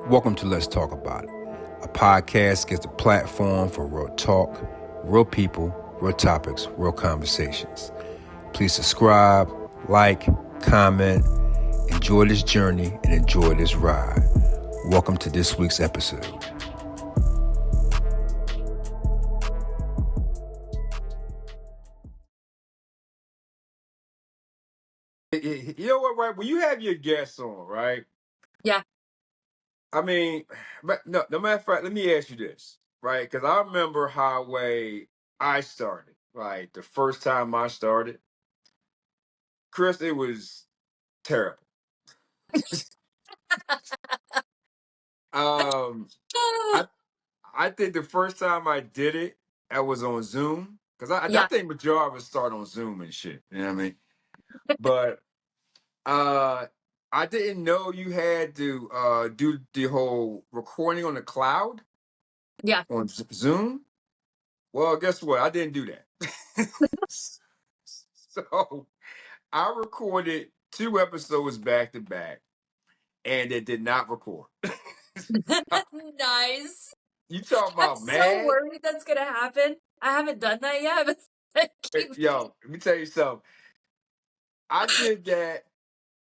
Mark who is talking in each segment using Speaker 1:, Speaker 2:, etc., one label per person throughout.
Speaker 1: Welcome to Let's Talk About It. A podcast gives a platform for real talk, real people, real topics, real conversations. Please subscribe, like, comment, enjoy this journey, and enjoy this ride. Welcome to this week's episode. You know what, right? When you have your guests on, right?
Speaker 2: Yeah.
Speaker 1: I mean, but no matter of fact, let me ask you this, right? Because I remember how I started, right? The first time I started, Chris, it was terrible. um, I I think the first time I did it, I was on Zoom because I
Speaker 2: Yeah.
Speaker 1: think majority of us start on Zoom and shit. You know what I mean? But I didn't know you had to do the whole recording on the cloud
Speaker 2: Yeah.
Speaker 1: on Zoom. Well, guess what? I didn't do that. So I recorded 2 episodes back to back, and it did not record.
Speaker 2: Nice.
Speaker 1: You talking
Speaker 2: I'm
Speaker 1: about
Speaker 2: so
Speaker 1: mad?
Speaker 2: worried that's gonna happen. I haven't done that yet, but I keep
Speaker 1: Yo, let me tell you something. I did that.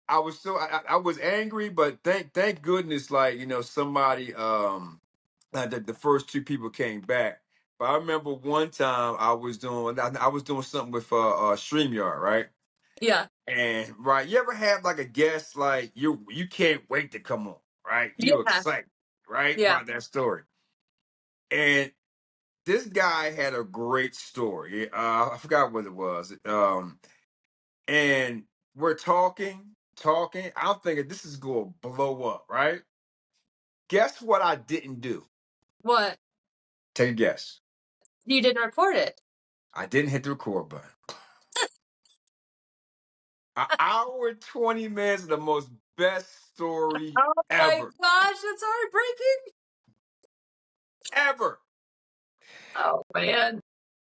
Speaker 1: I was angry, but thank goodness, like somebody the first 2 people came back. But I remember one time I was doing something with StreamYard, right?
Speaker 2: yeah.
Speaker 1: And right, you ever have like a guest like you can't wait to come on, right? You
Speaker 2: Yeah.
Speaker 1: excited, right,
Speaker 2: Yeah.
Speaker 1: about that story. And this guy had a great story. I forgot what it was. And we're talking. I'm thinking this is going to blow up, right? Guess what I didn't do?
Speaker 2: What?
Speaker 1: Take a guess.
Speaker 2: You didn't record it.
Speaker 1: I didn't hit the record button. An hour and 20 minutes of the most best story
Speaker 2: Oh my
Speaker 1: ever.
Speaker 2: gosh, that's heartbreaking.
Speaker 1: Ever.
Speaker 2: Oh man.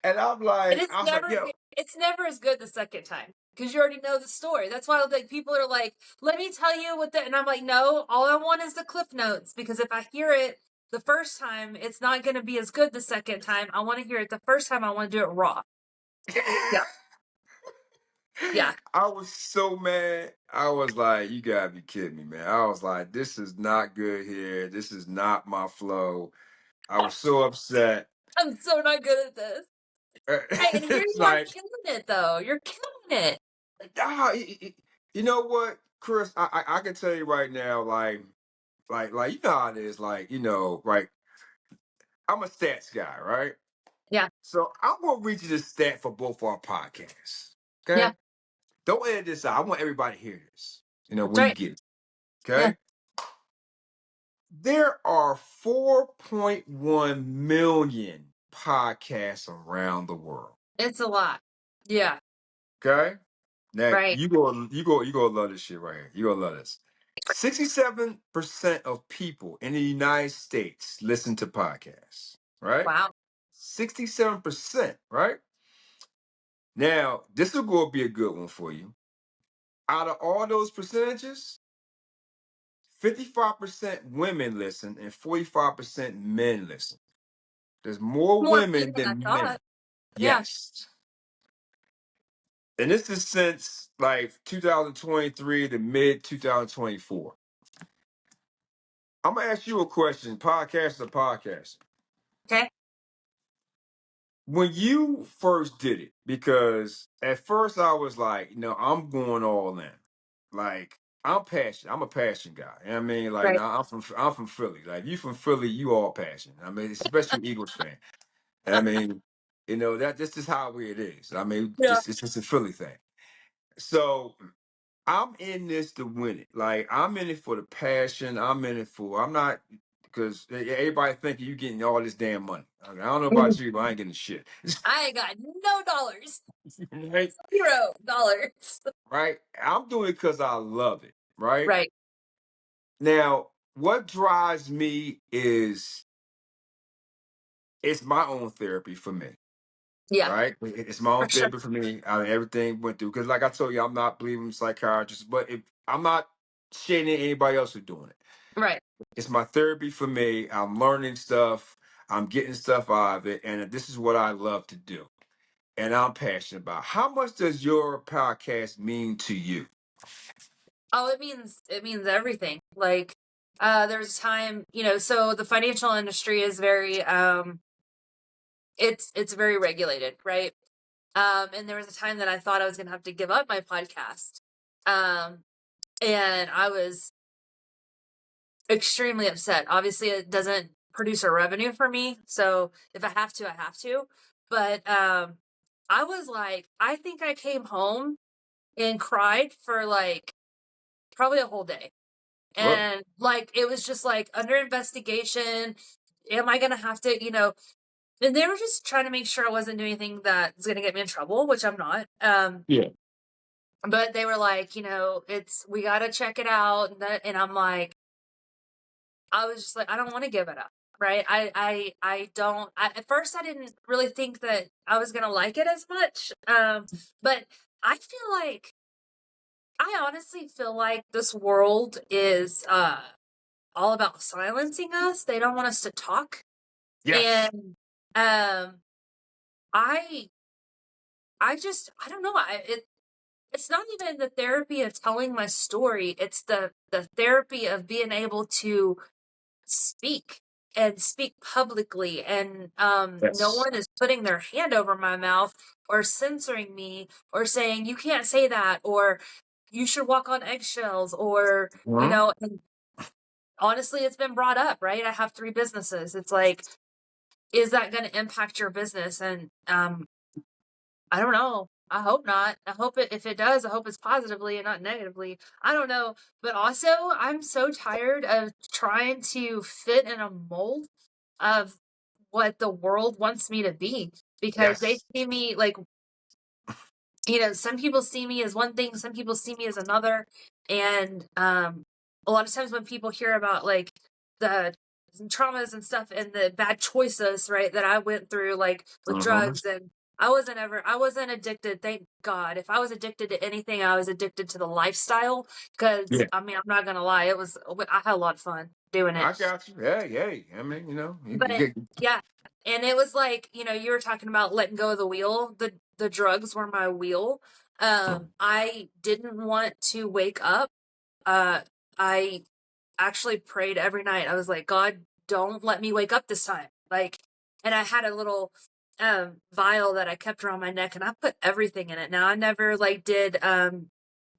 Speaker 1: And I'm
Speaker 2: And
Speaker 1: like,
Speaker 2: it's
Speaker 1: I was like, yo.
Speaker 2: never as good the second time. Because you already know the story. That's why like people are like, let me tell you what that, and I'm like, no, all I want is the cliff notes, because if I hear it the first time, it's not gonna be as good the second time. I want to hear it the first time, I want to do it raw. Yeah. Yeah.
Speaker 1: I was so mad. I was like, you gotta be kidding me, man. I was like, this is not good here. This is not my flow. I was so upset.
Speaker 2: I'm so not good at this. Hey, and here
Speaker 1: It's
Speaker 2: you are
Speaker 1: like,
Speaker 2: killing it, though. You're killing it.
Speaker 1: you know what, Chris? I can tell you right now, like you know how it is, like right. I'm a stats guy, right?
Speaker 2: Yeah.
Speaker 1: So I'm gonna read you the stat for both our podcasts.
Speaker 2: Yeah.
Speaker 1: Okay, don't edit this out. I want everybody to hear this.
Speaker 2: That's
Speaker 1: When you
Speaker 2: right.
Speaker 1: get it.
Speaker 2: Yeah.
Speaker 1: Okay. There are 4.1 million podcasts around the world.
Speaker 2: It's a lot. Yeah.
Speaker 1: Okay. Now
Speaker 2: Right.
Speaker 1: you go love this shit right here. You gonna love this. 67% of people in the United States listen to podcasts. Right?
Speaker 2: Wow.
Speaker 1: 67%, right? Now, this will go be a good one for you. Out of all those percentages, 55% women listen and 45% men listen. There's more
Speaker 2: More people
Speaker 1: women
Speaker 2: than I
Speaker 1: than men.
Speaker 2: thought. Yeah.
Speaker 1: Yes. And this is since like 2023 to mid 2024. I'm gonna ask you a question, podcast or podcast.
Speaker 2: Okay.
Speaker 1: When you first did it, because at first I was like, I'm going all in. Like I'm passionate. I'm a passion guy. You know what I mean, like
Speaker 2: Right.
Speaker 1: now I'm from Philly. Like you from Philly, you all passion. I mean, especially Eagles fan. And I mean, that this is how it is. I mean,
Speaker 2: Yeah.
Speaker 1: just it's just a Philly thing. So I'm in this to win it. Like I'm in it for the passion. I'm not because everybody thinking you getting all this damn money. I don't know about you, but I ain't getting shit.
Speaker 2: I got no dollars.
Speaker 1: Right?
Speaker 2: $0.
Speaker 1: Right? I'm doing it because I love it. Right?
Speaker 2: Right.
Speaker 1: Now, what drives me is it's my own therapy for me.
Speaker 2: Yeah.
Speaker 1: Right? It's my
Speaker 2: For
Speaker 1: own
Speaker 2: sure.
Speaker 1: therapy for me. Everything went through. Because like I told you, I'm not believing psychiatrist, but if I'm not shading anybody else who's doing it.
Speaker 2: Right.
Speaker 1: It's my therapy for me. I'm learning stuff. I'm getting stuff out of it, and this is what I love to do, and I'm passionate about. How much does your podcast mean to you?
Speaker 2: Oh, it means everything. Like, there's a time, so the financial industry is very it's very regulated, right? And there was a time that I thought I was gonna have to give up my podcast. Um, and I was extremely upset. Obviously, it doesn't produce a revenue for me, so if I have to, I have to. But I was like, I think I came home and cried for like probably a whole day.
Speaker 1: Well,
Speaker 2: And like it was just like under investigation. Am I gonna have to, and they were just trying to make sure I wasn't doing anything that's gonna get me in trouble, which I'm not.
Speaker 1: yeah.
Speaker 2: But they were like, it's we gotta check it out, and I'm like, I was just like, I don't want to give it up, right? I don't. At first, I didn't really think that I was gonna like it as much, but I feel like I honestly feel like this world is all about silencing us. They don't want us to talk,
Speaker 1: Yes.
Speaker 2: and um, I I don't know. It's not even the therapy of telling my story. It's the therapy of being able to speak and speak publicly, and no
Speaker 1: Yes.
Speaker 2: one is putting their hand over my mouth or censoring me or saying you can't say that or you should walk on eggshells or
Speaker 1: Mhm.
Speaker 2: and honestly it's been brought up, right? I have 3 businesses. It's like, is that going to impact your business? And I don't know. I hope not. I hope if it does, I hope it's positively and not negatively. I don't know. But also, I'm so tired of trying to fit in a mold of what the world wants me to be, because they
Speaker 1: Yes.
Speaker 2: see me like, some people see me as one thing, some people see me as another. And a lot of times when people hear about like the traumas and stuff and the bad choices, right, that I went through, like with
Speaker 1: Mhm.
Speaker 2: drugs, and I wasn't addicted, thank God. If I was addicted to anything, I was addicted to the lifestyle. Because
Speaker 1: Yeah.
Speaker 2: I mean, I'm not gonna lie, I had a lot of fun doing it.
Speaker 1: I got you. Hey, hey. I mean, you
Speaker 2: But
Speaker 1: get.
Speaker 2: yeah, and it was like, you were talking about letting go of the wheel. The drugs were my wheel. I didn't want to wake up. I actually prayed every night. I was like, God, don't let me wake up this time. Like, and I had a little vial that I kept around my neck, and I put everything in it. Now I never like did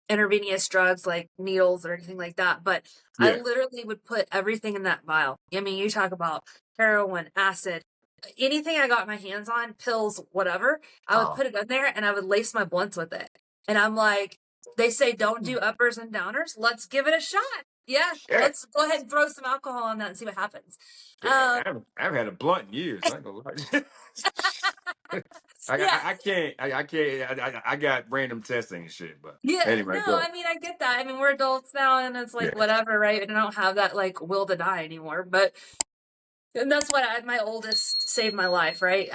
Speaker 2: intravenous drugs like needles or anything like that, but I
Speaker 1: Yeah.
Speaker 2: literally would put everything in that vial. I mean, you talk about heroin, acid, anything I got my hands on, pills, whatever, I would
Speaker 1: Oh.
Speaker 2: put it in there and I would lace my blunts with it. And I'm like, they say don't do uppers and downers. Let's give it a shot. Yeah,
Speaker 1: Shit.
Speaker 2: let's go ahead and throw some alcohol on that and see what happens.
Speaker 1: Shit.
Speaker 2: Um,
Speaker 1: I haven't had a blunt in years. I ain't gonna lie.
Speaker 2: yeah,
Speaker 1: I can't. I can't. I got random testing and shit. But
Speaker 2: yeah,
Speaker 1: anyway,
Speaker 2: no,
Speaker 1: go.
Speaker 2: I mean, I get that. I mean, we're adults now, and it's like
Speaker 1: Yeah.
Speaker 2: whatever, right? And I don't have that like will to die anymore. But and that's what my oldest saved my life, right?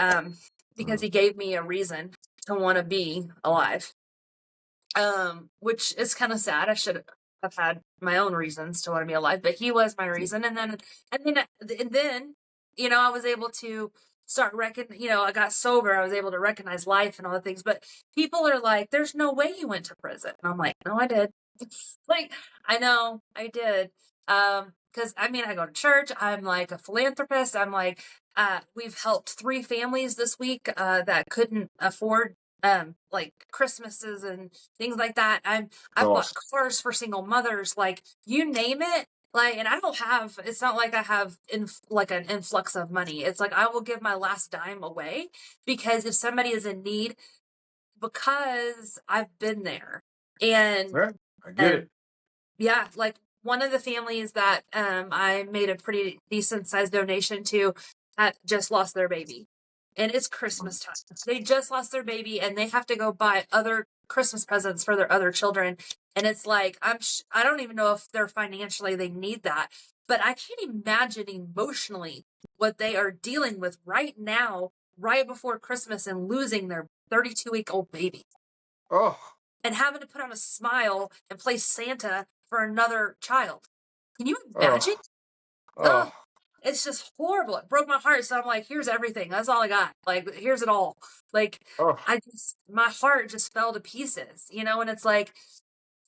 Speaker 2: Because
Speaker 1: Mm.
Speaker 2: he gave me a reason to want to be alive. Which is kind of sad. I should have had my own reasons to want to be alive, but he was my reason. And then, I was able to start I got sober. I was able to recognize life and all the things. But people are like, "There's no way you went to prison." And I'm like, "No, I did." Like, I know I did. Because I mean, I go to church. I'm like a philanthropist. I'm like, we've helped 3 families this week that couldn't afford like Christmases and things like that. I've bought
Speaker 1: Awesome.
Speaker 2: cars for single mothers, like you name it. Like, and I don't have, it's not like I have like an influx of money. It's like I will give my last dime away because if somebody is in need, because I've been there. And
Speaker 1: Well, I get
Speaker 2: um
Speaker 1: it.
Speaker 2: yeah, like one of the families that I made a pretty decent sized donation to just lost their baby. And it's Christmas time. They just lost their baby and they have to go buy other Christmas presents for their other children. And it's like I don't even know if they're financially they need that, but I can't imagine emotionally what they are dealing with right now, right before Christmas, and losing their 32-week-old baby
Speaker 1: Oh.
Speaker 2: and having to put on a smile and play Santa for another child. Can you imagine?
Speaker 1: Oh.
Speaker 2: Oh,
Speaker 1: Oh,
Speaker 2: it's just horrible. It broke my heart. So I'm like, here's everything. That's all I got. Like, here's it all. Like,
Speaker 1: oh.
Speaker 2: my heart just fell to pieces, and it's like,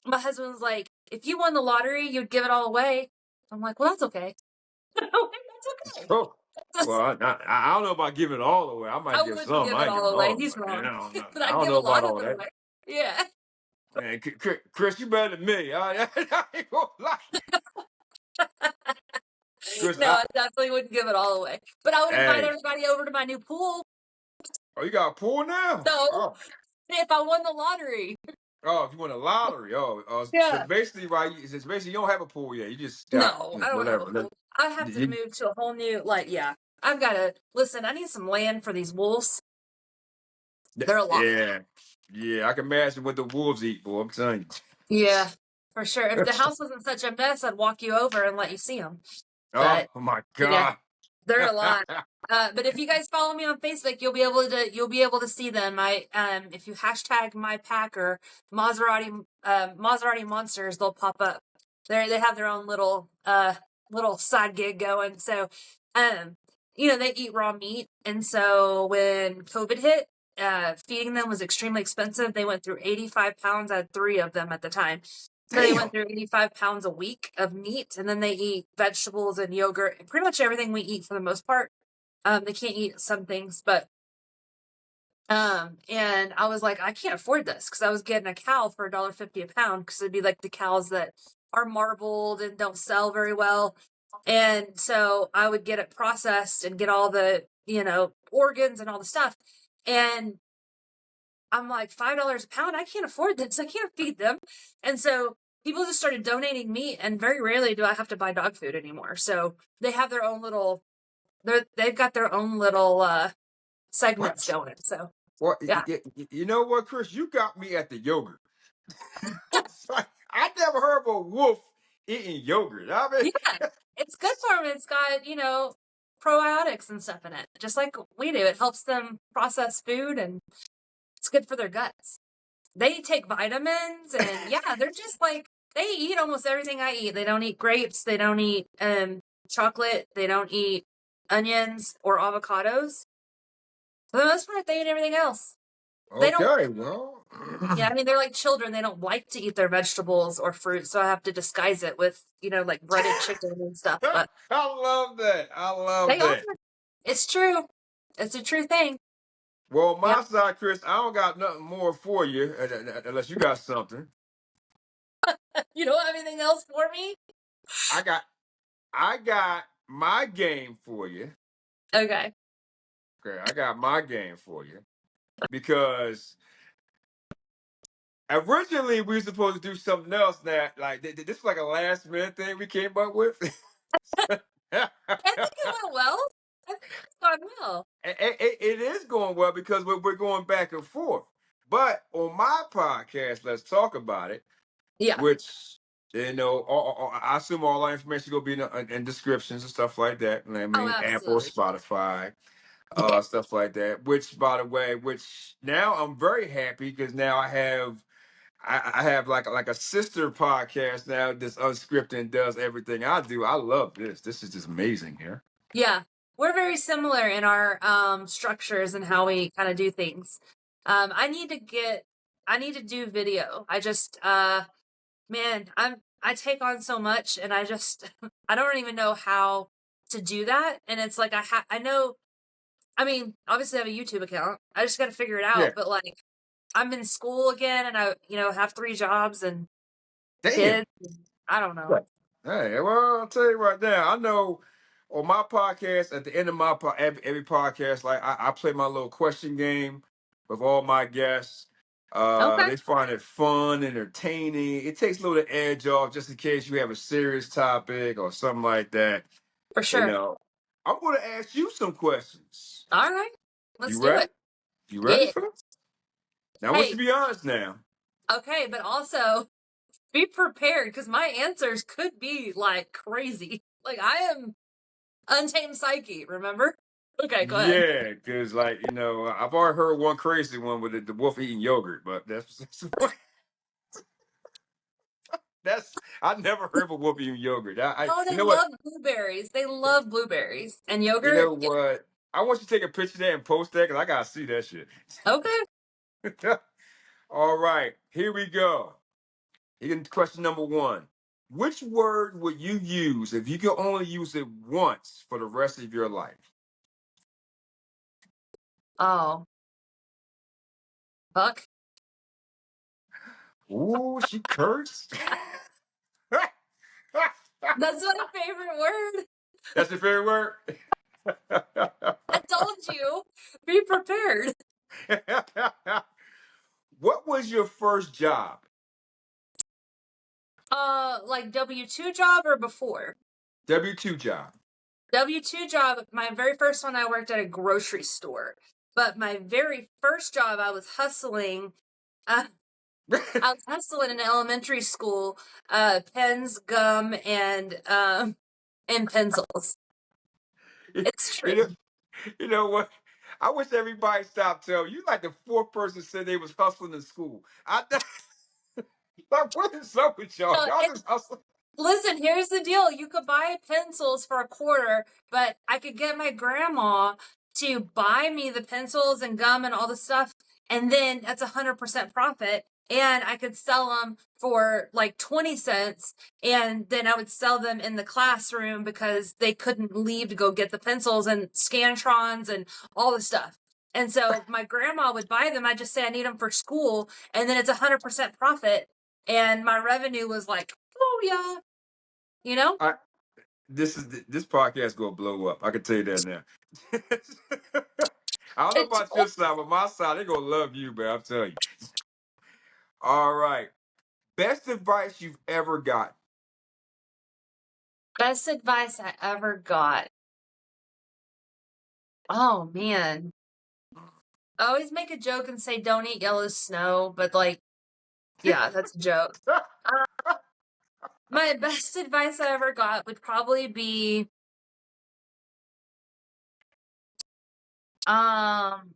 Speaker 2: my husband was like, if you won the lottery, you'd give it all away. I'm like, well, that's okay. That's okay.
Speaker 1: Oh. Well, I don't know about giving it all away. I
Speaker 2: I
Speaker 1: might give
Speaker 2: wouldn't
Speaker 1: some.
Speaker 2: give
Speaker 1: I
Speaker 2: it
Speaker 1: ain't
Speaker 2: all
Speaker 1: giving
Speaker 2: away.
Speaker 1: all
Speaker 2: He's
Speaker 1: away.
Speaker 2: wrong. But
Speaker 1: I
Speaker 2: I'd
Speaker 1: don't
Speaker 2: give
Speaker 1: know
Speaker 2: a
Speaker 1: about
Speaker 2: lot of
Speaker 1: all
Speaker 2: it
Speaker 1: that.
Speaker 2: away. Yeah.
Speaker 1: Man, Chris, you better than me. I ain't gonna lie. Chris,
Speaker 2: No, I definitely wouldn't give it all away. But I would invite
Speaker 1: hey,
Speaker 2: everybody over to my new pool.
Speaker 1: oh, you got a pool now?
Speaker 2: So
Speaker 1: Oh,
Speaker 2: if I won the lottery.
Speaker 1: oh, if you win a lottery, so
Speaker 2: Yeah.
Speaker 1: basically, right? It's basically you don't have a pool yet. You just got
Speaker 2: No, I don't have a
Speaker 1: whatever.
Speaker 2: pool. I have to
Speaker 1: You,
Speaker 2: move to a whole new, like, yeah. I've got to listen. I need some land for these wolves. They're a lot.
Speaker 1: yeah, yeah. I can imagine what the wolves eat, boy. I'm telling
Speaker 2: Yeah, for sure. If
Speaker 1: you.
Speaker 2: the house wasn't such a mess, I'd walk you over and let you see them.
Speaker 1: Oh
Speaker 2: But
Speaker 1: my
Speaker 2: yeah,
Speaker 1: God.
Speaker 2: they're a lot. But if you guys follow me on Facebook, you'll be able to see them. If you hashtag my packer Maserati monsters, they'll pop up. They have their own little side gig going. So, um, they eat raw meat, and so when COVID hit, feeding them was extremely expensive. They went through 85 pounds. I had 3 of them at the time. So they
Speaker 1: Damn.
Speaker 2: went through 85 pounds a week of meat, and then they eat vegetables and yogurt, and pretty much everything we eat for the most part. They can't eat some things, but and I was like, I can't afford this because I was getting a cow for $1.50 a pound because it'd be like the cows that are marbled and don't sell very well. And so I would get it processed and get all the, organs and all the stuff. And I'm like, $5 a pound, I can't afford this. I can't feed them. And so people just started donating meat, and very rarely do I have to buy dog food anymore. So they have their own little they've got their own little segments
Speaker 1: What?
Speaker 2: going. So
Speaker 1: What?
Speaker 2: yeah.
Speaker 1: You know what, Chris? You got me at the yogurt. I never heard of a wolf eating yogurt. I mean,
Speaker 2: Yeah. It's good for them. It's got, probiotics and stuff in it. Just like we do. It helps them process food, and it's good for their guts. They take vitamins, and yeah, they're just like, they eat almost everything I eat. They don't eat grapes, they don't eat chocolate, they don't eat onions or avocados. For the most part, they eat everything else. They don't.
Speaker 1: okay, well.
Speaker 2: Yeah, I mean, they're like children. They don't like to eat their vegetables or fruit, so I have to disguise it with, like breaded chicken and stuff. But
Speaker 1: I love that. I love
Speaker 2: they are.
Speaker 1: that.
Speaker 2: It's true. It's a true thing.
Speaker 1: Well,
Speaker 2: Yeah.
Speaker 1: my side, Chris, I don't got nothing more for you unless you got something.
Speaker 2: You don't have anything else for me?
Speaker 1: I got, I got my game for you.
Speaker 2: Okay.
Speaker 1: Okay, I got my game for you because originally we were supposed to do something else. That like this is like a last minute thing we came up with.
Speaker 2: I think it went well. I think it's gone well.
Speaker 1: It is going well because we're going back and forth. But on my podcast, let's talk about it.
Speaker 2: Yeah.
Speaker 1: Which I assume all our information will be in descriptions and stuff like that. I
Speaker 2: Oh,
Speaker 1: mean, Apple,
Speaker 2: absolutely.
Speaker 1: Spotify,
Speaker 2: Yeah.
Speaker 1: stuff like that. Which, by the way, which now I'm very happy because now I have like a sister podcast now. This unscripted and does everything I do. I love this. This is just amazing here.
Speaker 2: Yeah. We're very similar in our structures and how we kind of do things. I need to do video. I just man, I take on so much, and I just I don't even know how to do that. And it's like I know, I mean, obviously I have a YouTube account. I just got to figure it
Speaker 1: Yeah.
Speaker 2: out, but like I'm in school again, and I have 3 jobs and
Speaker 1: Damn.
Speaker 2: kids. I don't know.
Speaker 1: Right. Hey, well, I'll tell you right now. I know on my podcast, at the end of my every podcast, like I play my little question game with all my guests.
Speaker 2: Okay,
Speaker 1: They find it fun, entertaining. It takes a little edge off just in case you have a serious topic or something like that.
Speaker 2: for
Speaker 1: You
Speaker 2: sure.
Speaker 1: know, I'm going to ask you some questions.
Speaker 2: All right. Let's
Speaker 1: You
Speaker 2: do
Speaker 1: ready?
Speaker 2: it.
Speaker 1: You ready
Speaker 2: Yeah.
Speaker 1: for this? Now, I want you
Speaker 2: Hey,
Speaker 1: to be honest now.
Speaker 2: okay, but also be prepared because my answers could be like crazy. Like I am Untamed Psyche, remember? Okay, go ahead.
Speaker 1: Yeah, because I've already heard one crazy one with the wolf eating yogurt, but that's I never heard of a whoopie in yogurt.
Speaker 2: Oh,
Speaker 1: You
Speaker 2: they
Speaker 1: know what?
Speaker 2: love blueberries. They love blueberries and
Speaker 1: You
Speaker 2: yogurt.
Speaker 1: know what? I want you to take a picture of that and post that because I gotta see that shit.
Speaker 2: Okay.
Speaker 1: All right, here we go. Here, question number one. Which word would you use if you could only use it once for the rest of your life?
Speaker 2: Oh, fuck.
Speaker 1: Ooh, she cursed.
Speaker 2: That's my favorite word.
Speaker 1: That's your favorite word?
Speaker 2: I told you. Be prepared.
Speaker 1: What was your first job?
Speaker 2: Like W-2 job or before?
Speaker 1: W-2 job.
Speaker 2: W-2 job, my very first one, I worked at a grocery store. But my very first job, I was hustling. I was hustling in elementary school, pens, gum, and pencils. It's
Speaker 1: you know,
Speaker 2: true.
Speaker 1: you know what? I wish everybody stopped telling you. Like the fourth person said they was hustling in school. Like, what is up with y'all? Y'all
Speaker 2: And
Speaker 1: just hustling.
Speaker 2: listen, here's the deal. You could buy pencils for $0.25, but I could get my grandma to buy me the pencils and gum and all the stuff, and then that's 100% profit. And I could sell them for like 20 cents, and then I would sell them in the classroom because they couldn't leave to go get the pencils and Scantrons and all the stuff. And so my grandma would buy them. I just say I need them for school, and then it's 100% profit. And my revenue was like, oh yeah, you know?
Speaker 1: I, this podcast gonna blow up. I can tell you that now. I don't know
Speaker 2: It,
Speaker 1: about your side, but my side, they gonna love you, man. I'm telling you. All right. Best advice you've ever got.
Speaker 2: best advice I ever got. Oh man. I always make a joke and say don't eat yellow snow, but like, yeah, that's a joke. Uh, my best advice I ever got would probably be um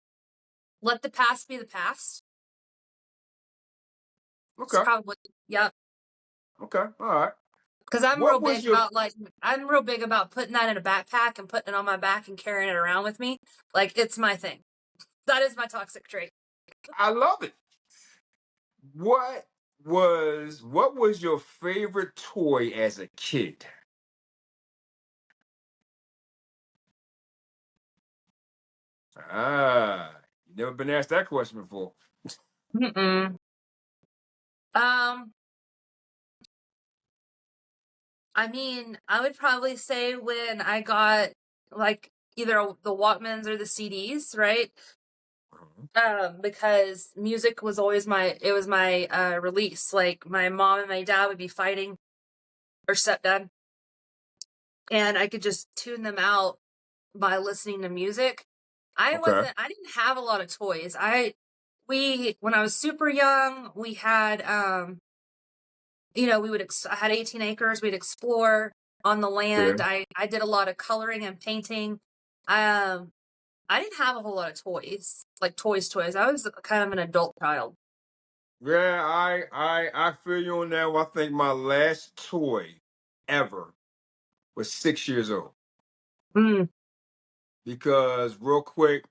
Speaker 2: let the past be the past. It's
Speaker 1: Okay.
Speaker 2: probably yep.
Speaker 1: Okay. All right.
Speaker 2: Because I'm real
Speaker 1: What was
Speaker 2: big
Speaker 1: your
Speaker 2: about I'm real big about putting that in a backpack and putting it on my back and carrying it around with me. Like it's my thing. That is my toxic trait.
Speaker 1: I love it. What was your favorite toy as a kid? Ah, you never been asked that question before.
Speaker 2: Mm-mm. Um, I mean, I would probably say when I got like either the Walkmans or the CDs, right?
Speaker 1: Mhm.
Speaker 2: Because music was always my release. Like my mom and my dad would be fighting, or stepdad, and I could just tune them out by listening to music.
Speaker 1: Okay.
Speaker 2: I didn't have a lot of toys. When I was super young, we had I had 18 acres. We'd explore on the land.
Speaker 1: Yeah.
Speaker 2: I did a lot of coloring and painting. Um, I didn't have a whole lot of toys, like toys. I was kind of an adult child.
Speaker 1: Yeah, I feel you on that one. I think my last toy ever was 6 years old.
Speaker 2: Mm,
Speaker 1: Because real quick,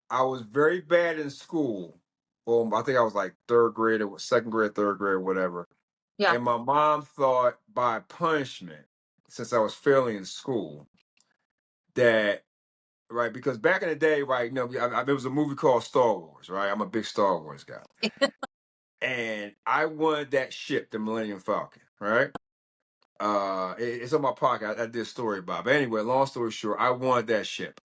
Speaker 1: I was very bad in school. Well, I think I was like third grade or second grade, third grade, whatever.
Speaker 2: yeah.
Speaker 1: And my mom thought by punishment, since I was failing in school, that right, because back in the day, right, there was a movie called Star Wars, right? I'm a big Star Wars guy. And I wanted that ship, the Millennium Falcon, right? It's on my pocket. I did a story about it. But anyway, long story short, I wanted that ship.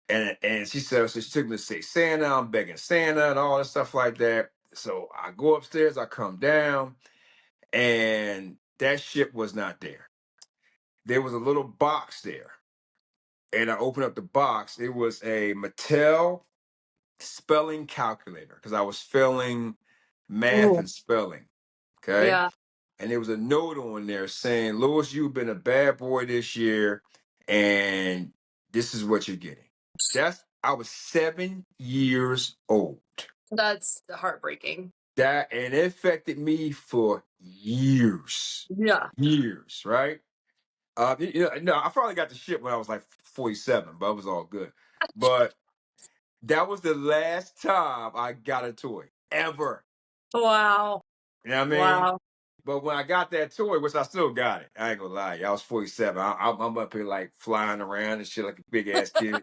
Speaker 1: And she said, so she took me to say Santa, I'm begging Santa and all that stuff like that. So I go upstairs, I come down, and that ship was not there. There was a little box there. And I opened up the box. It was a Mattel spelling calculator because I was failing math
Speaker 2: Ooh,
Speaker 1: and spelling. Okay.
Speaker 2: yeah.
Speaker 1: And there was a note on there saying, Lewis, you've been a bad boy this year, and this is what you're getting. I was 7 years old.
Speaker 2: That's heartbreaking.
Speaker 1: That and it affected me for years,
Speaker 2: Yeah.
Speaker 1: years, right? No, I probably got the shit when I was like 47, but it was all good. But that was the last time I got a toy ever.
Speaker 2: Wow.
Speaker 1: You know what I mean?
Speaker 2: Wow.
Speaker 1: But when I got that toy, which I still got it, I ain't gonna lie, I was 47. I'm up here like flying around and shit like a big ass kid.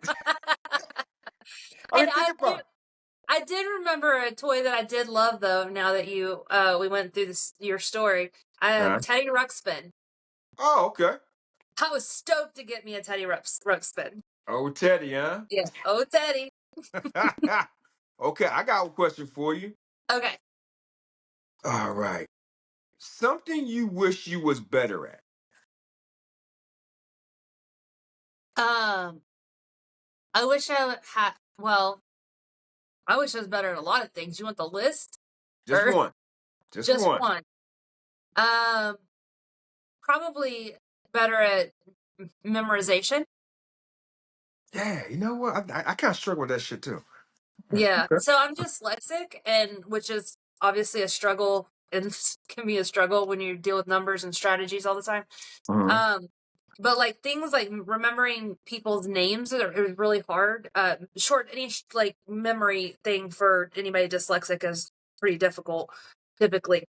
Speaker 1: I
Speaker 2: And
Speaker 1: mean, think about it.
Speaker 2: I did remember a toy that I did love though. Now that we went through your story, Teddy Ruxpin.
Speaker 1: Oh, okay.
Speaker 2: I was stoked to get me a Teddy Ruxpin.
Speaker 1: Oh, Teddy, huh?
Speaker 2: Yeah. Oh, Teddy.
Speaker 1: Okay, I got a question for you.
Speaker 2: Okay.
Speaker 1: All right. Something you wish you was better at.
Speaker 2: Um, I wish I had. Well, I wish I was better at a lot of things. You want the list
Speaker 1: Just
Speaker 2: or
Speaker 1: one. Just
Speaker 2: just
Speaker 1: one.
Speaker 2: one? Um, Probably better at memorization.
Speaker 1: Yeah, you know what? I kind of struggle with that shit too.
Speaker 2: Yeah.
Speaker 1: Okay.
Speaker 2: So I'm dyslexic, and which is obviously a struggle, and can be a struggle when you deal with numbers and strategies all the time.
Speaker 1: Mhm.
Speaker 2: But like things like remembering people's names is really hard. Any like memory thing for anybody dyslexic is pretty difficult typically.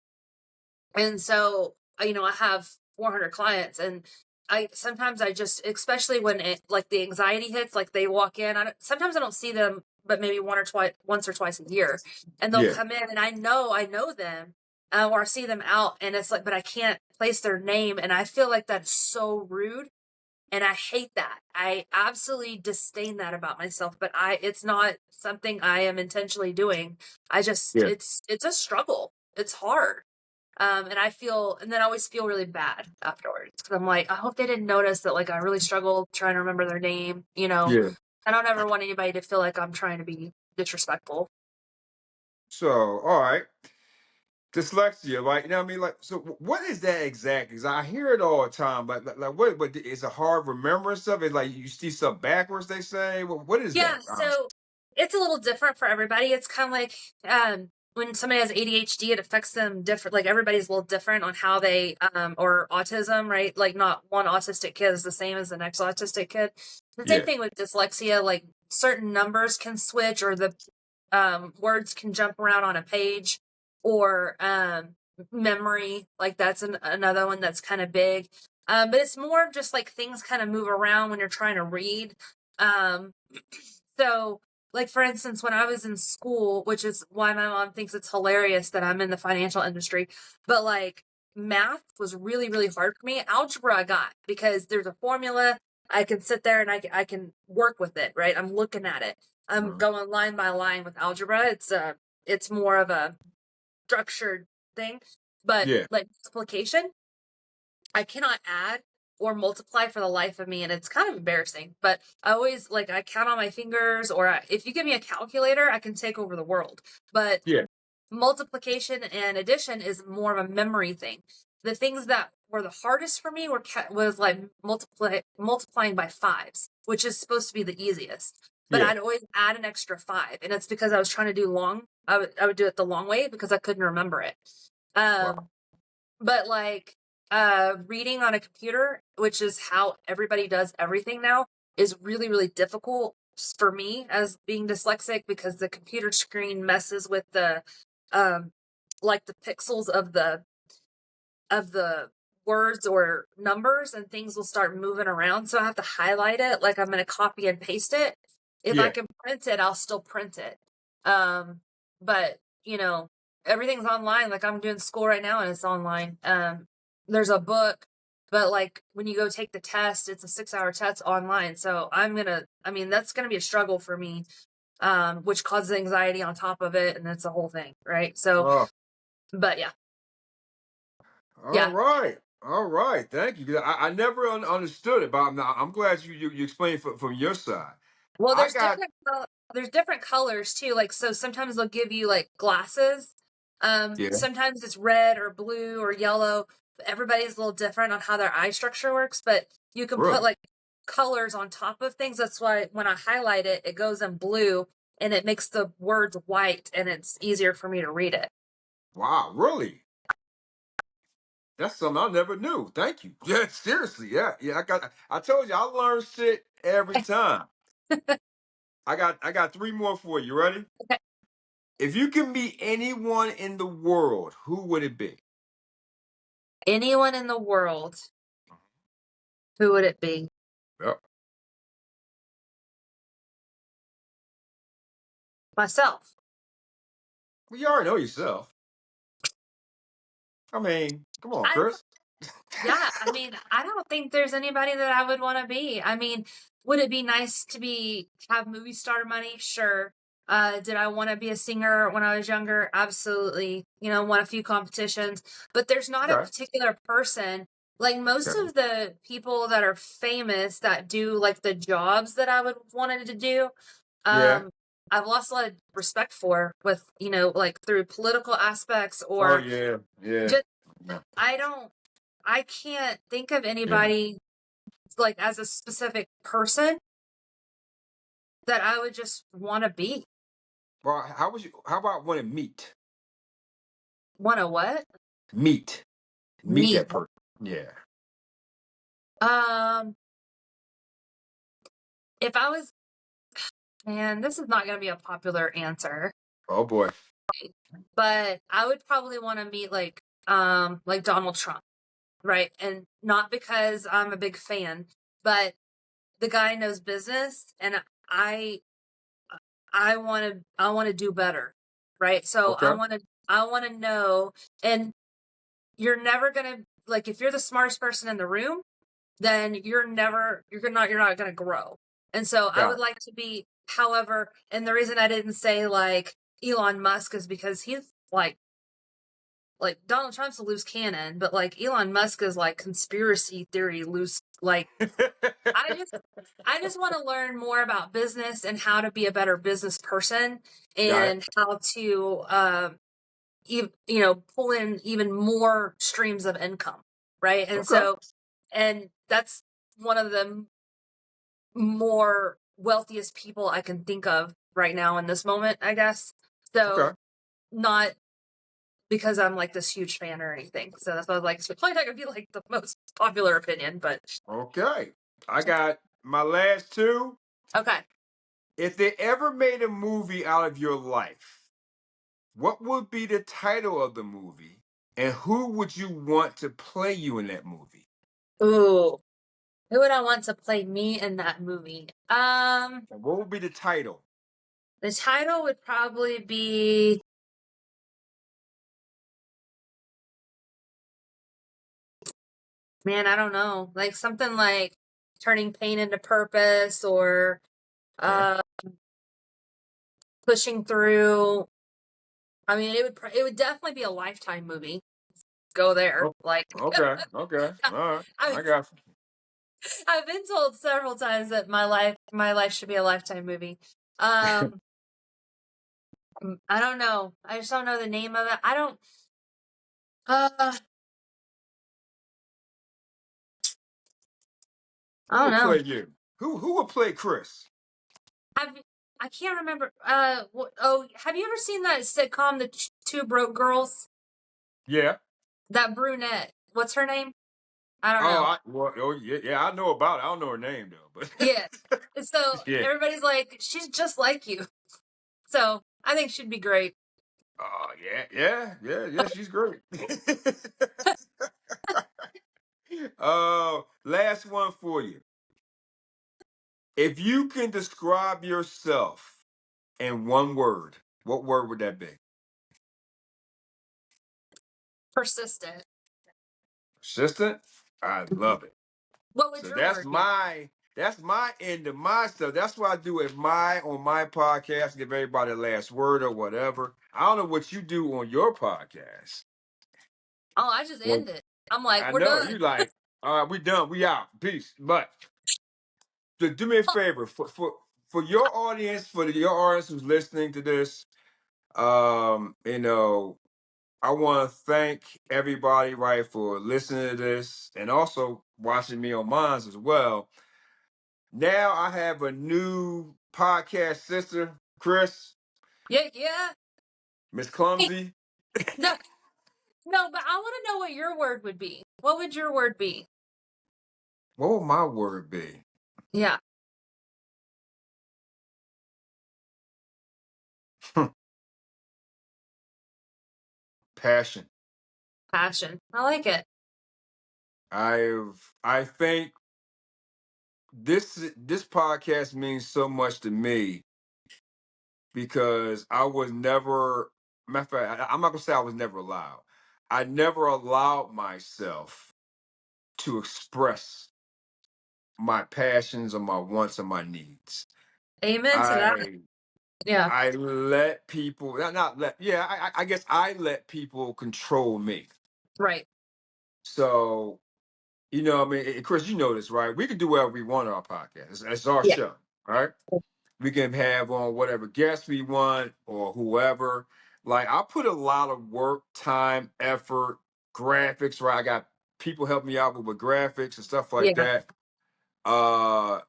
Speaker 2: And so, I have 400 clients, and sometimes I just, especially when like the anxiety hits, like they walk in, sometimes I don't see them, but maybe once or twice a year, and they'll
Speaker 1: Yeah,
Speaker 2: come in and I know them, or I see them out, and it's like, but I can't place their name. And I feel like that's so rude. And I hate that. I absolutely disdain that about myself, but it's not something I am intentionally doing.
Speaker 1: yeah,
Speaker 2: It's a struggle. It's hard. And then I always feel really bad afterwards because I'm like, I hope they didn't notice that like I really struggle trying to remember their name.
Speaker 1: yeah.
Speaker 2: I don't ever want anybody to feel like I'm trying to be disrespectful.
Speaker 1: So, all right. Dyslexia, right? You know what I mean? Like, so what is that exactly? Because I hear it all the time, but like what is a hard remembrance of it? Like you see stuff backwards, they say. What is
Speaker 2: Yeah,
Speaker 1: that?
Speaker 2: so it's a little different for everybody. It's kind of like when somebody has ADHD, it affects them different. Like everybody's a little different on how they or autism, right? Like not one autistic kid is the same as the next autistic kid. The same
Speaker 1: Yeah,
Speaker 2: thing with dyslexia. Like certain numbers can switch, or the words can jump around on a page, or memory. Like that's another one that's kind of big. But it's more of just like things kind of move around when you're trying to read. Um, so, like for instance, when I was in school, which is why my mom thinks it's hilarious that I'm in the financial industry, but like math was really, really hard for me. Algebra I got because there's a formula. I can sit there and I can work with it, right? I'm looking at it. I'm
Speaker 1: uh,
Speaker 2: going line by line with algebra. It's more of a structured thing, but
Speaker 1: yeah,
Speaker 2: like multiplication, I cannot add or multiply for the life of me, and it's kind of embarrassing. But I always like I count on my fingers, or if you give me a calculator, I can take over the world. But
Speaker 1: yeah,
Speaker 2: multiplication and addition is more of a memory thing. The things that were the hardest for me was like multiplying by fives, which is supposed to be the easiest. But
Speaker 1: yeah.
Speaker 2: I'd always add an extra five, and it's because I was trying to do long. I would do it the long way because I couldn't remember it.
Speaker 1: Wow.
Speaker 2: Um, but like reading on a computer, which is how everybody does everything now, is really, really difficult for me as being dyslexic because the computer screen messes with the like the pixels of the words or numbers, and things will start moving around. So I have to highlight it like I'm going to copy and paste it. If I
Speaker 1: Yeah.
Speaker 2: can print it, I'll still print it. But everything's online. Like I'm doing school right now and it's online. There's a book, but like when you go take the test, it's a 6-hour test online. So that's going to be a struggle for me, which causes anxiety on top of it. And that's the whole thing. Right. So,
Speaker 1: Oh,
Speaker 2: but yeah,
Speaker 1: all
Speaker 2: yeah.
Speaker 1: right. All right. Thank you. I never understood it, but I'm glad you explained from your side.
Speaker 2: Well,
Speaker 1: I got
Speaker 2: there's different colors too. Like so sometimes they'll give you like glasses.
Speaker 1: yeah,
Speaker 2: Sometimes it's red or blue or yellow. Everybody's a little different on how their eye structure works, but you can put
Speaker 1: really.
Speaker 2: like colors on top of things. That's why when I highlight it, it goes in blue and it makes the words white and it's easier for me to read it.
Speaker 1: Wow, really? That's something I never knew. Thank you. Yeah, seriously. Yeah, yeah. I told you I learn shit every time. I got three more for you. Ready?
Speaker 2: Okay.
Speaker 1: If you can meet anyone in the world, who would it be?
Speaker 2: Anyone in the world, who would it be?
Speaker 1: Yep.
Speaker 2: Myself.
Speaker 1: Well, you already know yourself. I mean, come on,
Speaker 2: I
Speaker 1: Chris.
Speaker 2: Yeah, I mean, I don't think there's anybody that I would want to be. I mean, would it be nice to have movie star money? Sure. Did I want to be a singer when I was younger? Absolutely. Won a few competitions, but there's not a
Speaker 1: Okay.
Speaker 2: particular person. Like most
Speaker 1: Okay.
Speaker 2: of the people that are famous that do like the jobs that I would wanted to do,
Speaker 1: Yeah.
Speaker 2: um, I've lost a lot of respect for with, like through political aspects
Speaker 1: Oh
Speaker 2: or
Speaker 1: yeah. Yeah.
Speaker 2: just
Speaker 1: Yeah.
Speaker 2: I don't I can't think of
Speaker 1: Yeah.
Speaker 2: anybody like as a specific person that I would just want to be.
Speaker 1: Well, how about when it meet?
Speaker 2: Want to what?
Speaker 1: Meet. Meet
Speaker 2: Me.
Speaker 1: that person. Yeah.
Speaker 2: Um, if I was, man, this is not going to be a popular answer,
Speaker 1: Oh boy.
Speaker 2: but I would probably want to meet like Donald Trump, right? And not because I'm a big fan, but the guy knows business, and I I want to do better, right? So I
Speaker 1: Okay.
Speaker 2: want to I want to know, and you're never gonna like if you're the smartest person in the room, then you're not gonna grow. And so I would
Speaker 1: Got
Speaker 2: like to be, however, and the reason I didn't say like Elon Musk is because he's like Donald Trump's a loose cannon, but like Elon Musk is like conspiracy theory loose. Like
Speaker 1: it.
Speaker 2: I just want to learn more about business and how to be a better business person
Speaker 1: Got it.
Speaker 2: and how to pull in even more streams of income, right? And
Speaker 1: Okay.
Speaker 2: so, and that's one of the more wealthiest people I can think of right now in this moment, I guess.
Speaker 1: Okay.
Speaker 2: So, not because I'm like this huge fan or anything. So that's why I was like, it's probably not gonna be like the most popular opinion, but
Speaker 1: Okay. I got my last two.
Speaker 2: okay.
Speaker 1: If they ever made a movie out of your life, what would be the title of the movie? And who would you want to play you in that movie?
Speaker 2: Ooh, who would I want to play me in that movie?
Speaker 1: And what would be the title?
Speaker 2: The title would probably be, man, I don't know, like something like turning pain into purpose or
Speaker 1: Okay.
Speaker 2: uh pushing through. I mean, it would definitely be a Lifetime movie. Go there.
Speaker 1: Oh,
Speaker 2: Like
Speaker 1: okay. Okay. All right.
Speaker 2: I
Speaker 1: I got you.
Speaker 2: I've been told several times that my life should be a Lifetime movie. Um I don't know. I just don't know the name of it. Uh I
Speaker 1: Who
Speaker 2: don't
Speaker 1: would
Speaker 2: know.
Speaker 1: play you? Who would play Chris?
Speaker 2: Have I can't remember. Have you ever seen that sitcom, The Two Broke Girls?
Speaker 1: Yeah.
Speaker 2: That brunette. What's her name? I don't
Speaker 1: Oh,
Speaker 2: know.
Speaker 1: yeah, yeah, I know about it. I don't know her name though,
Speaker 2: Yeah.
Speaker 1: but
Speaker 2: So
Speaker 1: yeah.
Speaker 2: everybody's like, she's just like you. So I think she'd be great.
Speaker 1: Oh, yeah, yeah, yeah, yeah. She's great. Last one for you. If you can describe yourself in one word, what word would that be?
Speaker 2: Persistent.
Speaker 1: Persistent. I love it.
Speaker 2: What would
Speaker 1: So
Speaker 2: your word be?
Speaker 1: that's my end of my stuff. That's what I do at on my podcast. Give everybody the last word or whatever. I don't know what you do on your podcast.
Speaker 2: Oh, I just
Speaker 1: Well,
Speaker 2: end it. I'm like,
Speaker 1: I
Speaker 2: we're
Speaker 1: know
Speaker 2: done.
Speaker 1: you like, all right, we done, we out, peace. But do me a favor for your audience, your audience who's listening to this. You know, I want to thank everybody, right, for listening to this and also watching me on mine as well. Now I have a new podcast sister, Chris,
Speaker 2: Yeah, yeah.
Speaker 1: Miss Clumsy.
Speaker 2: No, no, but I want to know what your word would be. What would your word be?
Speaker 1: What would my word be?
Speaker 2: Yeah,
Speaker 1: Passion.
Speaker 2: passion. I like it.
Speaker 1: I think this podcast means so much to me because I was never, matter of fact, I'm not gonna say I was never allowed. I never allowed myself to express my passions or my wants or my needs.
Speaker 2: Amen to that.
Speaker 1: I
Speaker 2: Yeah,
Speaker 1: I let people not let yeah, I guess I let people control me.
Speaker 2: right.
Speaker 1: So, I mean, Chris, you know this, right? We can do whatever we want on our podcast. It's our
Speaker 2: Yeah,
Speaker 1: show, right? We can have on whatever guests we want or whoever. Like I put a lot of work, time, effort, graphics, right? I got people helping me out with graphics and stuff like
Speaker 2: yeah,
Speaker 1: that.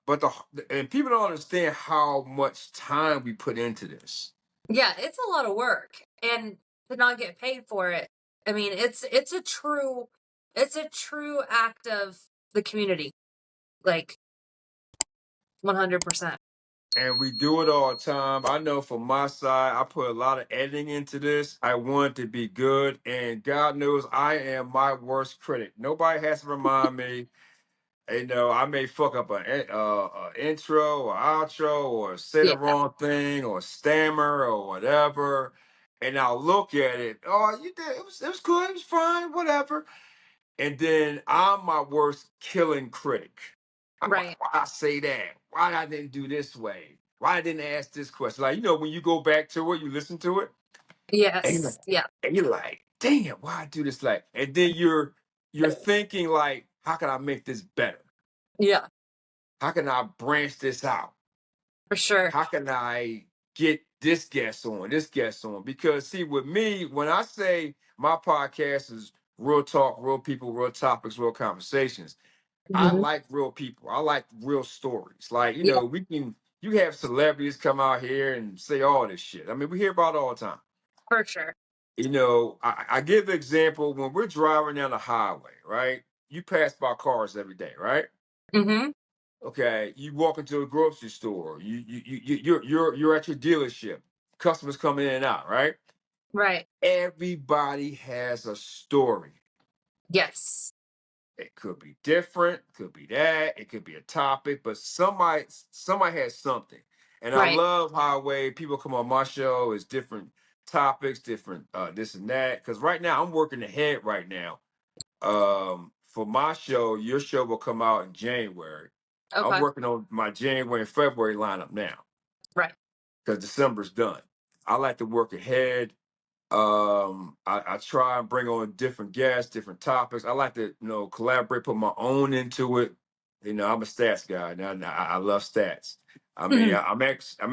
Speaker 1: But and people don't understand how much time we put into this.
Speaker 2: yeah. It's a lot of work, and to not get paid for it. I mean, it's a true act of the community, like 100%.
Speaker 1: And we do it all the time. I know from my side, I put a lot of editing into this. I want it to be good. And God knows I am my worst critic. Nobody has to remind me. I may fuck up a intro or outro or say
Speaker 2: Yeah,
Speaker 1: the wrong thing or stammer or whatever. And I'll look at it. Oh, you did. It was good. It was fine. Whatever. And then I'm my worst killing critic. I'm like,
Speaker 2: right.
Speaker 1: why I say that? Why I didn't do this way? Why I didn't ask this question? Like, when you go back to it, you listen to it, and you're like,
Speaker 2: Yes. Yeah.
Speaker 1: damn, why I do this? Like, and then you're thinking like, how can I make this better?
Speaker 2: Yeah.
Speaker 1: How can I branch this out?
Speaker 2: For sure.
Speaker 1: How can I get this guest on? Because see, with me, when I say my podcast is real talk, real people, real topics, real conversations, I
Speaker 2: Hmm.
Speaker 1: like real people. I like real stories. Like,
Speaker 2: Yeah,
Speaker 1: you have celebrities come out here and say all this shit. I mean, we hear about it all the time.
Speaker 2: for sure.
Speaker 1: I give an example when we're driving down the highway, right? You pass by cars every day, right?
Speaker 2: Hmm.
Speaker 1: Okay, you walk into a grocery store. You're at your dealership. Customers come in and out, right?
Speaker 2: Right.
Speaker 1: Everybody has a story.
Speaker 2: Yes.
Speaker 1: It could be different, could be that, it could be a topic, but somebody has something. And I
Speaker 2: Right.
Speaker 1: love how way people come on my show is different topics, different this and that. Because right now I'm working ahead right now. For my show, your show will come out in January. I'm
Speaker 2: Okay.
Speaker 1: working on my January and February lineup now
Speaker 2: Right.
Speaker 1: because December's done. I like to work ahead. I try and bring on different guests, different topics. I like to, collaborate, put my own into it. I'm a stats guy. Now I love stats. I mean,
Speaker 2: Mhm.
Speaker 1: I'm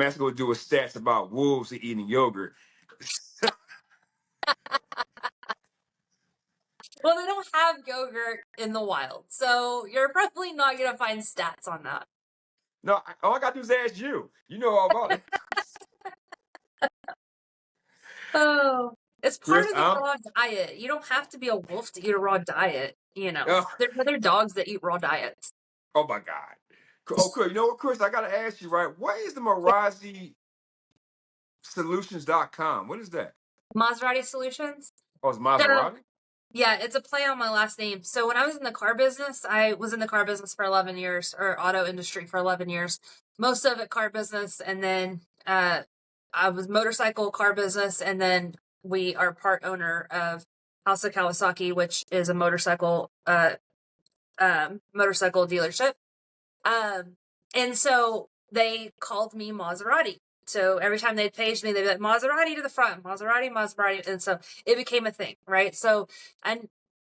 Speaker 1: actually going to do a stats about wolves eating yogurt.
Speaker 2: Well, they don't have yogurt in the wild, so you're probably not going to find stats on that.
Speaker 1: No, all I got to do is ask you. You know all about it.
Speaker 2: Oh, it's part
Speaker 1: Chris,
Speaker 2: of the raw diet. You don't have to be a wolf to eat a raw diet,
Speaker 1: oh,
Speaker 2: There's other dogs that eat raw diets.
Speaker 1: oh my God. Oh, cool. You know what, Chris? I got to ask you, right? What is the Marazi Solutions.com? What is that?
Speaker 2: Maserati Solutions.
Speaker 1: Oh, it's
Speaker 2: So,
Speaker 1: Maserati?
Speaker 2: yeah, it's a play on my last name. So when I was in the car business, I was in the car business for 11 years, or auto industry for 11 years. Most of it car business, and then I was motorcycle car business, and then we are part owner of House of Kawasaki, which is a motorcycle dealership. Um, and so they called me Maserati. So every time they'd page me, they'd be like, Maserati to the front, Maserati, Maserati. And so it became a thing, right? So I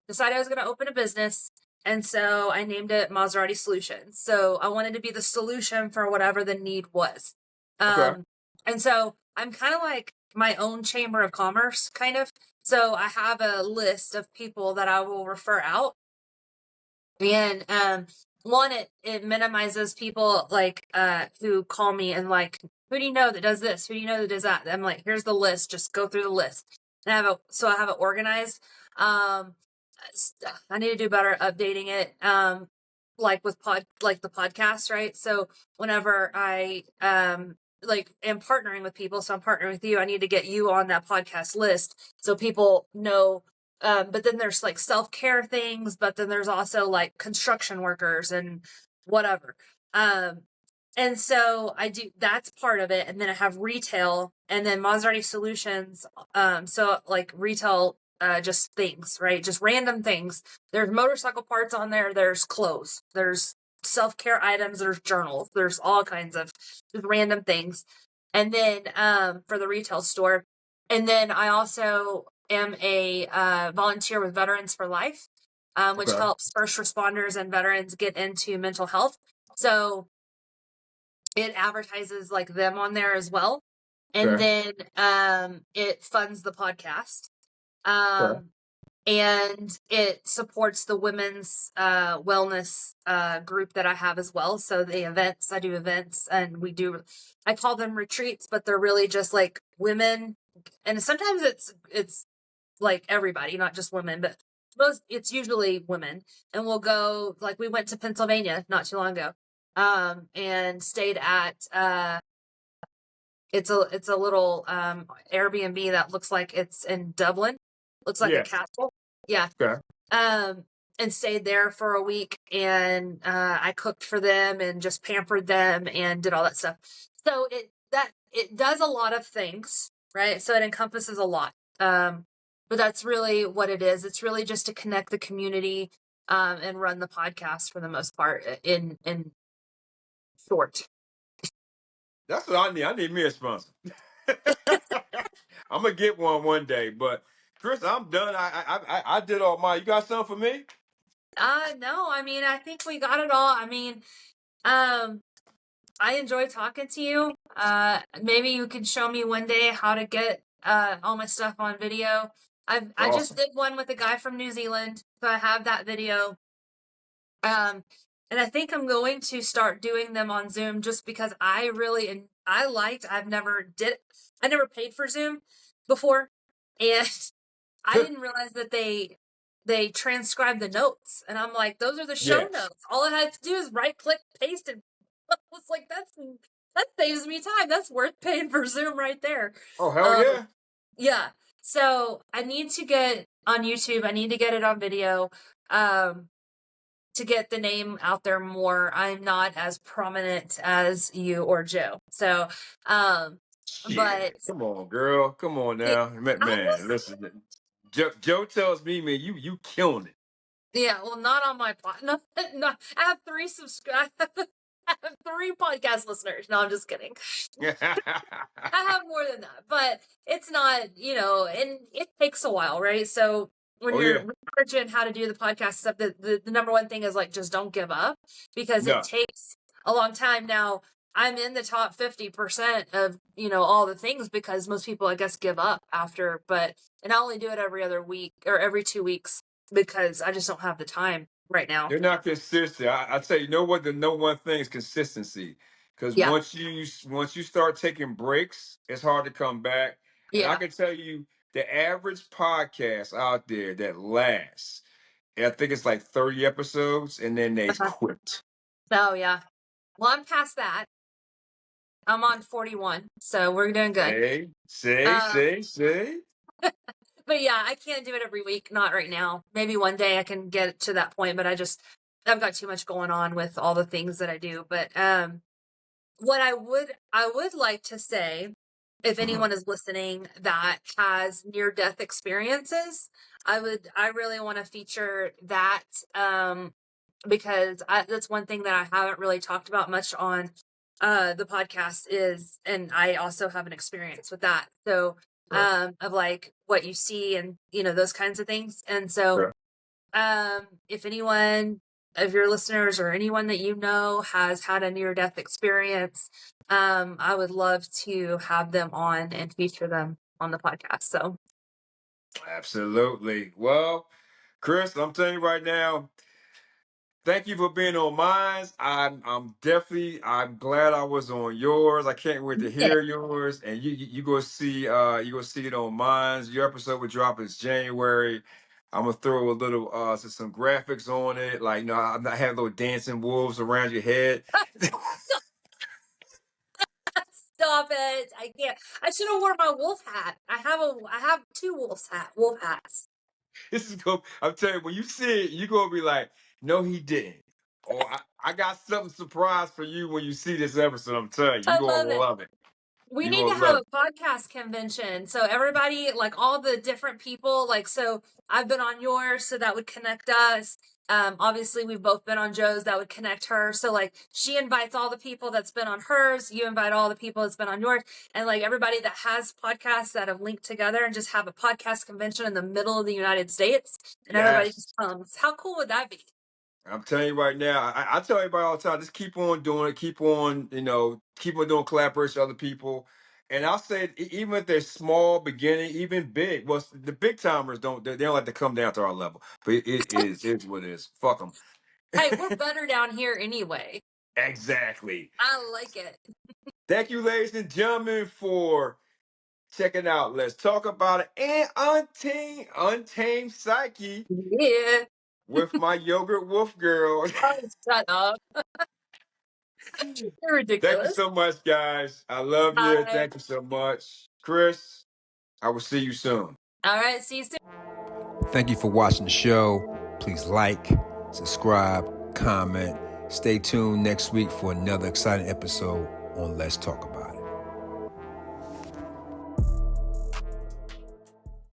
Speaker 2: decided I was going to open a business. And so I named it Maserati Solutions. So I wanted to be the solution for whatever the need was.
Speaker 1: Okay.
Speaker 2: And so I'm kind of like my own chamber of commerce, kind of. So I have a list of people that I will refer out, and one, it minimizes people like who call me and like, who do you know that does this, who do you know that does that? I'm like, here's the list, just go through the list. And I have it organized. Um, I need to do better updating it. Like with like the podcast, right? So whenever I like am partnering with people, so I'm partnering with you, I need to get you on that podcast list so people know. But then there's like self-care things, but then there's also like construction workers and whatever. Um, and so I do, that's part of it. And then I have retail and then Maserati Solutions. So like retail, just things, right? Just random things. There's motorcycle parts on there. There's clothes. There's self-care items. There's journals. There's all kinds of just random things. And then, for the retail store. And then I also am a, volunteer with Veterans for Life, which
Speaker 1: Okay.
Speaker 2: helps first responders and veterans get into mental health. So it advertises like them on there as well. And
Speaker 1: Okay.
Speaker 2: then it funds the podcast.
Speaker 1: Okay.
Speaker 2: And it supports the women's wellness group that I have as well. So the events, I do events and I call them retreats, but they're really just like women. And sometimes it's like everybody, not just women, but it's usually women. And we'll go, like we went to Pennsylvania not too long ago, and stayed at it's a little Airbnb that looks like it's in Dublin. Looks like a
Speaker 1: Yeah.
Speaker 2: castle. Yeah.
Speaker 1: Okay.
Speaker 2: And stayed there for a week and I cooked for them and just pampered them and did all that stuff. So it does a lot of things, right? So it encompasses a lot. But that's really what it is. It's really just to connect the community and run the podcast for the most part in short.
Speaker 1: That's what I need. I need me a sponsor. I'm gonna get one day, but Chris, I'm done. I did all mine. You got something for me?
Speaker 2: No, I mean, I think we got it all. I mean, um, I enjoy talking to you. Maybe you can show me one day how to get all my stuff on video. I just
Speaker 1: Awesome.
Speaker 2: did one with a guy from New Zealand, so I have that video. Um, and I think I'm going to start doing them on Zoom just because I never paid for Zoom before, and I didn't realize that they transcribe the notes, and I'm like, those are the show
Speaker 1: Yes.
Speaker 2: notes. All I had to do is right click, paste, and I was like, that saves me time. That's worth paying for Zoom right there.
Speaker 1: Oh hell
Speaker 2: Um,
Speaker 1: yeah.
Speaker 2: yeah. So I need to get on YouTube. I need to get it on video. Um, to get the name out there more. I'm not as prominent as you or Joe. So, but
Speaker 1: Shit. Come on, girl. Come on
Speaker 2: it,
Speaker 1: now. Man,
Speaker 2: I
Speaker 1: man,
Speaker 2: was,
Speaker 1: listen. Joe tells me, man, you killing
Speaker 2: yeah, well, not on my pod. No, no, I have three subscribe. I have three podcast listeners. No, I'm just kidding.
Speaker 1: it.
Speaker 2: I have more than that, but it's not, and it takes a while, right? So when
Speaker 1: Oh
Speaker 2: you're
Speaker 1: yeah.
Speaker 2: researching how to do the podcast stuff, the number one thing is like just don't give up because it
Speaker 1: No.
Speaker 2: takes a long time. Now I'm in the top 50% of all the things because most people I guess give up after, and I only do it every other week or every 2 weeks because I just don't have the time right now.
Speaker 1: They're not consistent. I tell you, know what? The no one thing is consistency. Because
Speaker 2: Yeah,
Speaker 1: once you start taking breaks, it's hard to come back. And I
Speaker 2: yeah,
Speaker 1: can tell you, the average podcast out there that lasts, I think it's like 30 episodes, and then they
Speaker 2: uh-huh.
Speaker 1: quit.
Speaker 2: Oh yeah. Well, I'm past that. I'm on 41, so we're doing good.
Speaker 1: Say, say,
Speaker 2: Um,
Speaker 1: say, say.
Speaker 2: but yeah, I can't do it every week. Not right now. Maybe one day I can get to that point, but I've got too much going on with all the things that I do. But what I would like to say, if
Speaker 1: Mhm.
Speaker 2: anyone is listening that has near death experiences, I really want to feature that because that's one thing that I haven't really talked about much on the podcast is, and I also have an experience with that. So
Speaker 1: Okay,
Speaker 2: of like what you see and those kinds of things. And so
Speaker 1: okay.
Speaker 2: if anyone of your listeners or anyone that has had a near death experience, I would love to have them on and feature them on the podcast. So
Speaker 1: Absolutely. Well, Chris, I'm telling you right now, Thank you for being on mine. I'm glad I was on yours. I can't wait to
Speaker 2: Yeah.
Speaker 1: hear yours. And you gonna see it on mine. Your episode will drop in January. I'm gonna throw a little some graphics on it, like I'm not having little dancing wolves around your head.
Speaker 2: Stop it! I can't. I should have worn my wolf hat. I have two wolf hats.
Speaker 1: This is going. I'm telling you, when you see it, you're gonna be like, "No, he didn't." Or I got something surprise for you when you see this episode. I'm telling you,
Speaker 2: I
Speaker 1: you're gonna
Speaker 2: love it.
Speaker 1: love it.
Speaker 2: We
Speaker 1: You're
Speaker 2: need to
Speaker 1: gonna
Speaker 2: have
Speaker 1: love
Speaker 2: a podcast convention. So everybody, like all the different people, like, so I've been on yours, so that would connect us. Obviously we've both been on Joe's, that would connect her. So like she invites all the people that's been on hers, you invite all the people that's been on yours, and like everybody that has podcasts that have linked together, and just have a podcast convention in the middle of the United States, and everybody
Speaker 1: Yes.
Speaker 2: just comes. How cool would that be?
Speaker 1: I'm telling you right now, I tell everybody all the time, just keep on doing it, keep on, keep on doing collaboration with other people. And I'll say, even if they're small, beginning, even big, well, the big timers they don't like to come down to our level. But it's what it is. Fuck them.
Speaker 2: Hey, we're better down here anyway.
Speaker 1: Exactly.
Speaker 2: I like it.
Speaker 1: Thank you, ladies and gentlemen, for checking out. Let's talk about it. And Untamed Psyche
Speaker 2: Yeah.
Speaker 1: with my yogurt wolf girl.
Speaker 2: Oh, shut up. You're
Speaker 1: Thank you
Speaker 2: ridiculous.
Speaker 1: so much, guys. I love you.
Speaker 2: Bye.
Speaker 1: Thank you so much. Chris, I will see you soon.
Speaker 2: All right, see you soon.
Speaker 1: Thank you for watching the show. Please like, subscribe, comment. Stay tuned next week for another exciting episode on Let's Talk About It.